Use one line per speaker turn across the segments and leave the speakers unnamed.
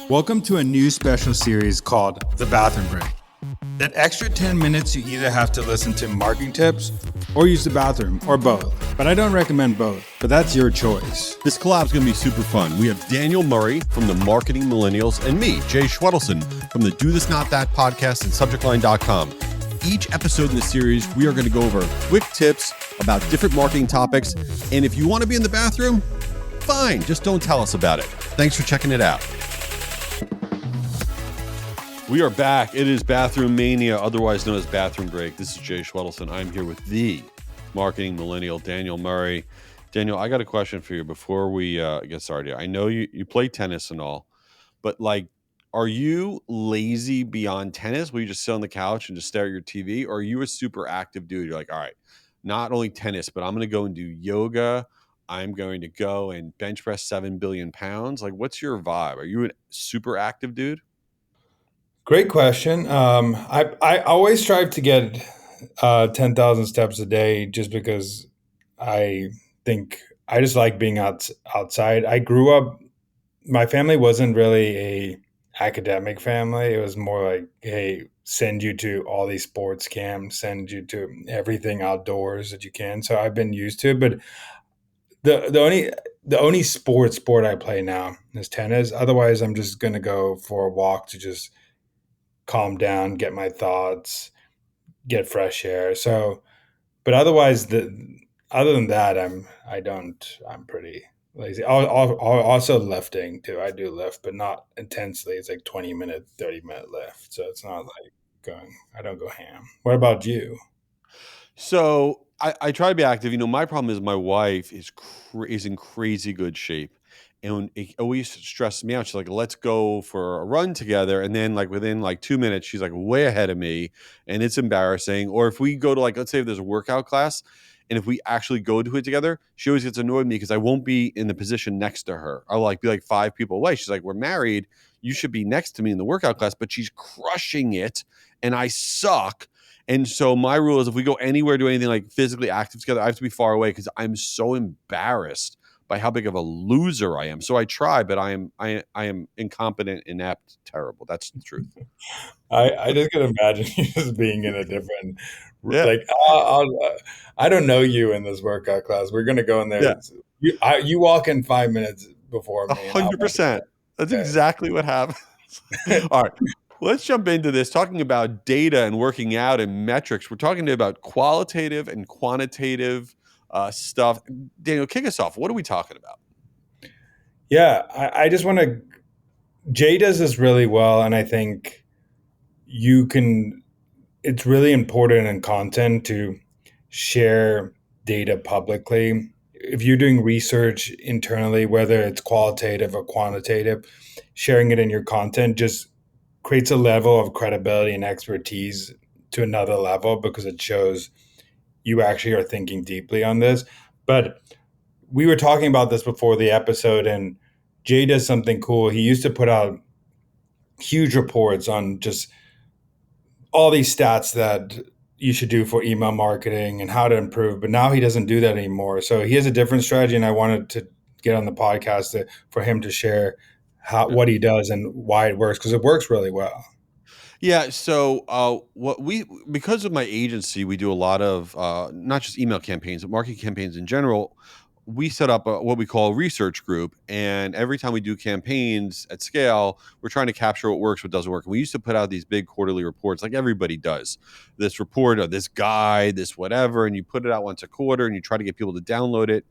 Welcome to a new special series called The Bathroom Break. That extra 10 minutes you either have to listen to marketing tips or use the bathroom or both. But I don't recommend both, but that's your choice.
This collab is going to be super fun. We have Daniel Murray from the Marketing Millennials and me, Jay Schwedelson from the Do This Not That podcast and subjectline.com. Each episode in this series, we are going to go over quick tips about different marketing topics. And if you want to be in the bathroom, fine, just don't tell us about it. Thanks for checking it out. We are back. It is Bathroom Mania, otherwise known as Bathroom Break. This is Jay Schwedelson. I'm here with the Marketing Millennial, Daniel Murray. Daniel, I got a question for you before we get started. I know you play tennis and all, but are you lazy beyond tennis? Will you just sit on the couch and just stare at your TV? Or are you a super active dude? You're like, all right, not only tennis, but I'm going to go and do yoga. I'm going to go and bench press 7 billion pounds. What's your vibe? Are you a super active dude?
Great question. I always strive to get 10,000 steps a day just because I think I just like being outside. I grew up, my family wasn't really a academic family. It was more like, hey, send you to all these sports camps, send you to everything outdoors that you can. So I've been used to it. But the only sport I play now is tennis. Otherwise, I'm just gonna go for a walk to just calm down, get my thoughts, get fresh air. So, but otherwise, other than that, I'm pretty lazy. Also lifting too. I do lift, but not intensely. It's like 20-minute, 30-minute lift. So it's not like I don't go ham. What about you?
So I try to be active. My problem is my wife is in crazy good shape, and it always stresses me out. She's like, "Let's go for a run together," and then within 2 minutes, she's way ahead of me, and it's embarrassing. Or if we go to let's say if there's a workout class, and if we actually go to it together, she always gets annoyed with me because I won't be in the position next to her. I'll be 5 people away. She's like, "We're married. You should be next to me in the workout class," but she's crushing it, and I suck. And so my rule is if we go anywhere, do anything physically active together, I have to be far away because I'm so embarrassed by how big of a loser I am. So I try, but I am incompetent, inept, terrible. That's the truth.
I just can imagine you just being in a different,
Yeah.
like, I don't know you in this workout class. We're gonna go in there.
Yeah.
You walk in 5 minutes before me, and I'll walk
100%. That's
in.
exactly what happens. All right. Let's jump into this. Talking about data and working out and metrics, we're talking about qualitative and quantitative stuff. Daniel, kick us off. What are we talking about?
Yeah, I just want to. Jay does this really well, and I think you can. It's really important in content to share data publicly. If you're doing research internally, whether it's qualitative or quantitative, sharing it in your content just creates a level of credibility and expertise to another level because it shows you actually are thinking deeply on this. But we were talking about this before the episode, and Jay does something cool. He used to put out huge reports on just all these stats that you should do for email marketing and how to improve. But now he doesn't do that anymore. So he has a different strategy, and I wanted to get on the podcast for him to share what he does and why it works because it works really well.
Yeah, so because of my agency, we do a lot of not just email campaigns, but marketing campaigns in general. We set up what we call a research group, and every time we do campaigns at scale, we're trying to capture what works, what doesn't work. And we used to put out these big quarterly reports, like everybody does. This report or this guide, this whatever, and you put it out once a quarter, and you try to get people to download it.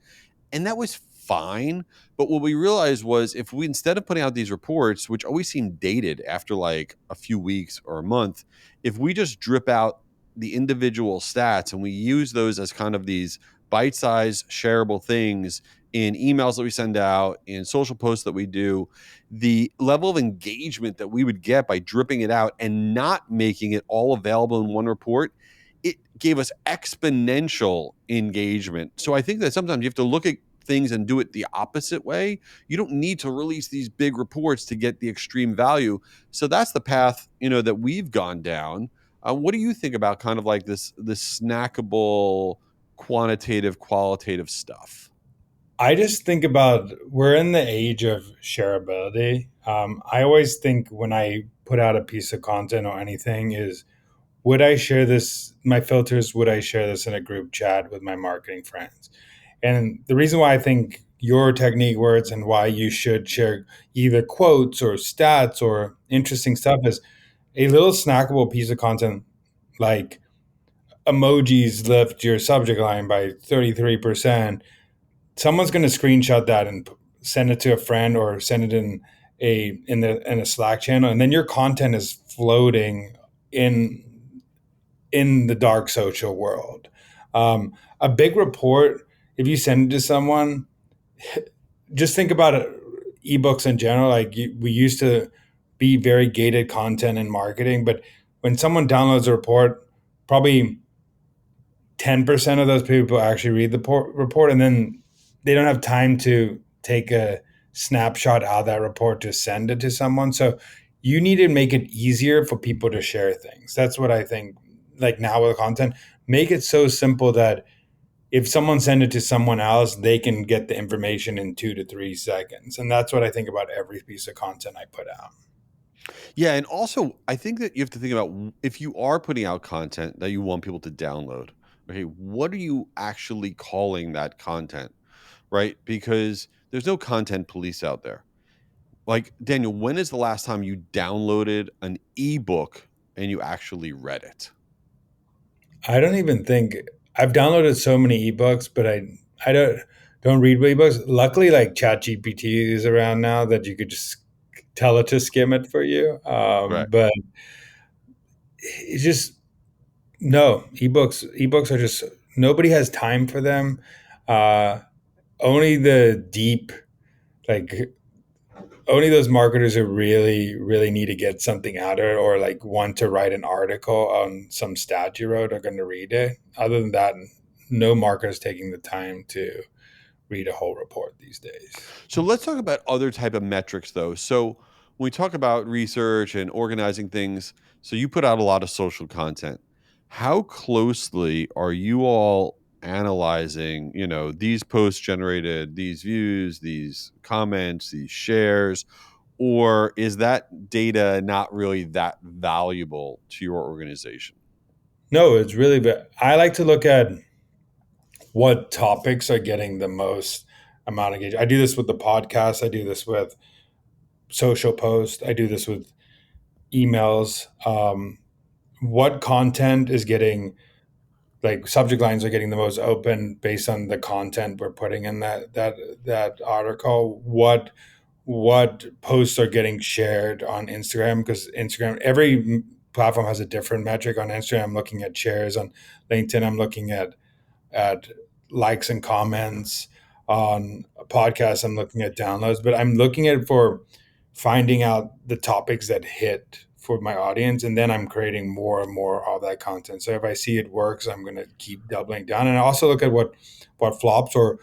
And that was fine. But what we realized was if we, instead of putting out these reports, which always seem dated after a few weeks or a month, if we just drip out the individual stats and we use those as kind of these bite-sized shareable things in emails that we send out, in social posts that we do, the level of engagement that we would get by dripping it out and not making it all available in one report, it gave us exponential engagement. So I think that sometimes you have to look at things and do it the opposite way. You don't need to release these big reports to get the extreme value. So that's the path, that we've gone down. What do you think about kind of this snackable, quantitative, qualitative stuff?
I just think about we're in the age of shareability. I always think when I put out a piece of content or anything is would I share this? My filters, would I share this in a group chat with my marketing friends? And the reason why I think your technique works and why you should share either quotes or stats or interesting stuff is a little snackable piece of content like emojis lift your subject line by 33%. Someone's going to screenshot that and send it to a friend or send it in a Slack channel, and then your content is floating in in the dark social world. A big report, if you send it to someone, just think about it, ebooks in general. Like we used to be very gated content in marketing, but when someone downloads a report, probably 10% of those people actually read the report, and then they don't have time to take a snapshot out of that report to send it to someone. So you need to make it easier for people to share things. That's what I think. Like now with content, make it so simple that if someone send it to someone else, they can get the information in 2 to 3 seconds. And that's what I think about every piece of content I put out.
Yeah, and also I think that you have to think about if you are putting out content that you want people to download. Okay, what are you actually calling that content, right? Because there's no content police out there. Like Daniel, when is the last time you downloaded an ebook and you actually read it?
I don't even think I've downloaded so many ebooks, but I don't read ebooks. Luckily, like ChatGPT is around now that you could just tell it to skim it for you.
Right.
But it's just no ebooks. Ebooks are just nobody has time for them. Uh, only the deep, like only those marketers who really need to get something out of it or like want to write an article on some stat you wrote are going to read it. Other than that, no marketer is taking the time to read a whole report these days.
So let's talk about other type of metrics though. So when we talk about research and organizing things, so you put out a lot of social content. How closely are you all analyzing, these posts generated these views, these comments, these shares, or is that data not really that valuable to your organization?
No, it's really bad. I like to look at what topics are getting the most amount of engagement. I do this with the podcast. I do this with social posts. I do this with emails. What content is getting like subject lines are getting the most open based on the content we're putting in that article. What posts are getting shared on Instagram, because Instagram, every platform has a different metric. On Instagram I'm looking at shares, on LinkedIn I'm looking at likes and comments, on a podcast I'm looking at downloads, but I'm looking at it for finding out the topics that hit for my audience, and then I'm creating more and more of that content. So if I see it works, I'm going to keep doubling down. And I also look at what flops, or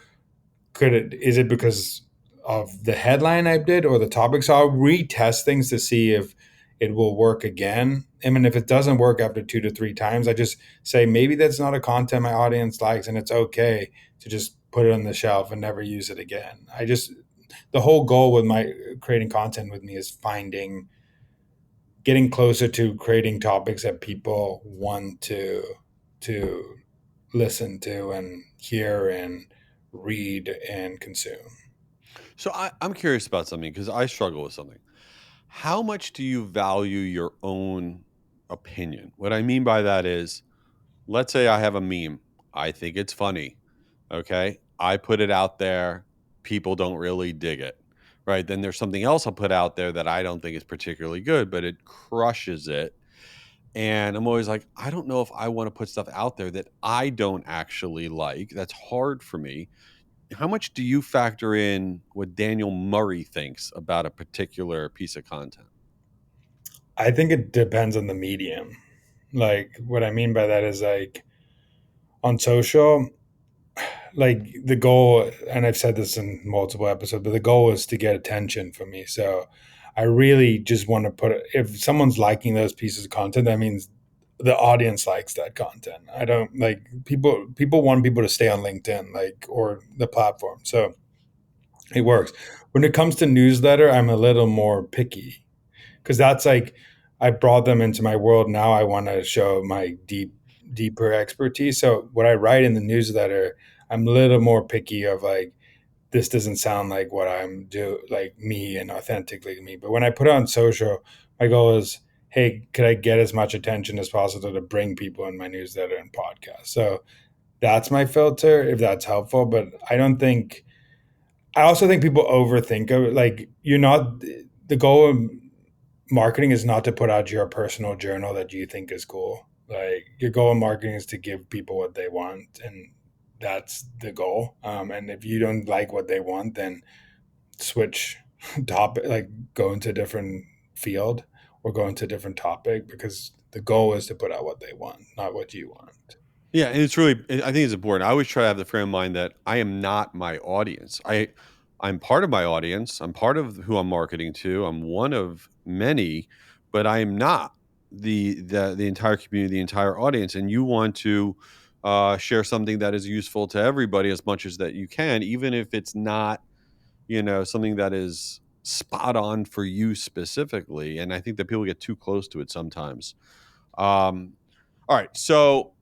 could it is it because of the headline I did or the topic. So I'll retest things to see if it will work again. I mean, if it doesn't work after 2 to 3 times, I just say maybe that's not a content my audience likes, and it's okay to just put it on the shelf and never use it again. I just the whole goal with my creating content with me is finding getting closer to creating topics that people want to listen to and hear and read and consume.
So I'm curious about something because I struggle with something. How much do you value your own opinion? What I mean by that is, let's say I have a meme. I think it's funny. Okay. I put it out there. People don't really dig it. Right. Then there's something else I'll put out there that I don't think is particularly good, but it crushes it. And I'm always like, I don't know if I want to put stuff out there that I don't actually like. That's hard for me. How much do you factor in what Daniel Murray thinks about a particular piece of content?
I think it depends on the medium. Like what I mean by that is like on social, like the goal, and I've said this in multiple episodes, but the goal is to get attention for me. So I really just want to if someone's liking those pieces of content, that means the audience likes that content. I don't like people want people to stay on LinkedIn, like, or the platform. So It works. When it comes to newsletter, I'm a little more picky because that's like I brought them into my world. Now I want to show my deeper expertise. So what I write in the newsletter, I'm a little more picky of like this doesn't sound like what I'm do like me and authentically me. But when I put it on social, my goal is, hey, could I get as much attention as possible to bring people in my newsletter and podcast? So that's my filter, if that's helpful. But I also think people overthink of it. Like you're not the goal of marketing is not to put out your personal journal that you think is cool. Like your goal in marketing is to give people what they want, and that's the goal. And if you don't like what they want, then switch topic, like go into a different field or go into a different topic because the goal is to put out what they want, not what you want.
Yeah, and it's really I think it's important. I always try to have the frame of mind that I am not my audience. I'm part of my audience. I'm part of who I'm marketing to. I'm one of many, but I am not the entire community, the entire audience. And you want to share something that is useful to everybody as much as that you can, even if it's not, something that is spot on for you specifically. And I think that people get too close to it sometimes. Um, all right. So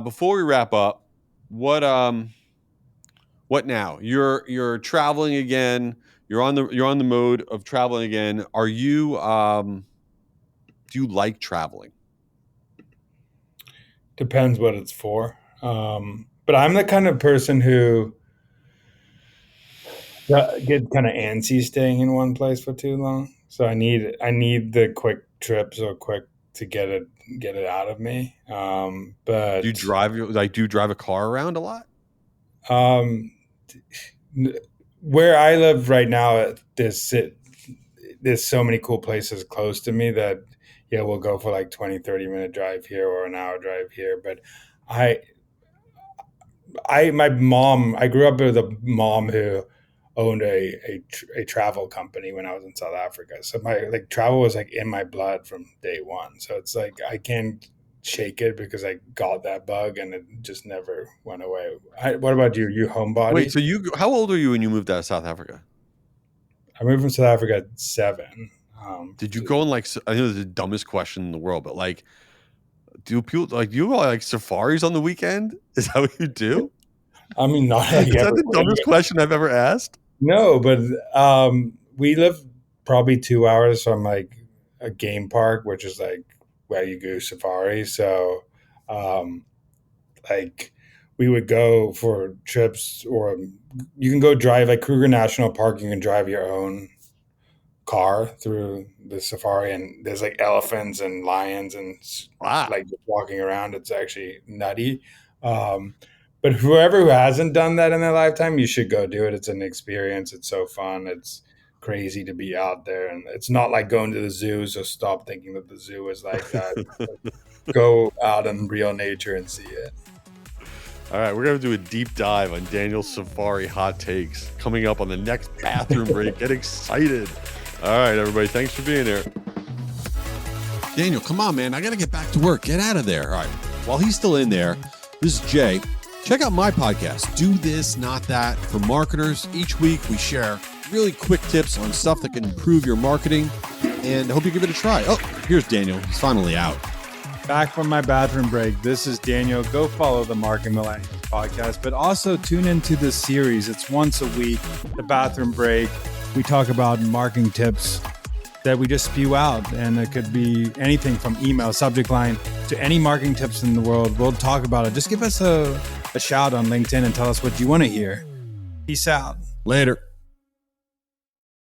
before we wrap up, what what now? You're traveling again. You're on the mode of traveling again. Are you do you like traveling?
Depends what it's for. But I'm the kind of person who get kind of antsy staying in one place for too long. So I need the quick trips or quick to get it out of me.
Do you
But
drive do you drive a car around a lot?
um, where I live right now, there's so many cool places close to me that yeah, we'll go for like 20-30 minute drive here or an hour drive here. But I I grew up with a mom who owned a travel company when I was in South Africa. So my like travel was like in my blood from day one. So it's like I can't shake it because I got that bug and it just never went away. What about you? You
Wait,
homebody?
so how old are you when you moved out of South Africa?
I moved from South Africa at 7.
Did you go on I know this is the dumbest question in the world, but like do you go on like safaris on the weekend? Is that what you do?
I mean, not like
Is that
every
the dumbest
weekend.
question I've ever asked?
No, but we live probably 2 hours from like a game park, which is like where you go safari. So, um, like, we would go for trips, or you can go drive like Kruger National Park. You can drive your own car through the safari, and there's like elephants and lions and
Wow.
like just walking around. It's actually nutty. Um, but whoever who hasn't done that in their lifetime, you should go do it. It's an experience. It's so fun. It's crazy to be out there, and it's not like going to the zoo. So stop thinking that the zoo is like that. Go out in real nature and see it.
All right, we're going to do a deep dive on Daniel's Safari hot takes coming up on the next bathroom break. Get excited. All right, everybody, thanks for being here. Daniel, come on, man. I got to get back to work. Get out of there. All right. While he's still in there, this is Jay. Check out my podcast, Do This, Not That, for marketers. Each week, we share really quick tips on stuff that can improve your marketing, and I hope you give it a try. Oh, here's Daniel. He's finally out.
Back from my bathroom break. This is Daniel. Go follow the Marketing Millennials podcast, but also tune into this series. It's once a week, the bathroom break. We talk about marketing tips that we just spew out, and it could be anything from email, subject line, to any marketing tips in the world. We'll talk about it. Just give us a shout on LinkedIn and tell us what you want to hear. Peace out.
Later.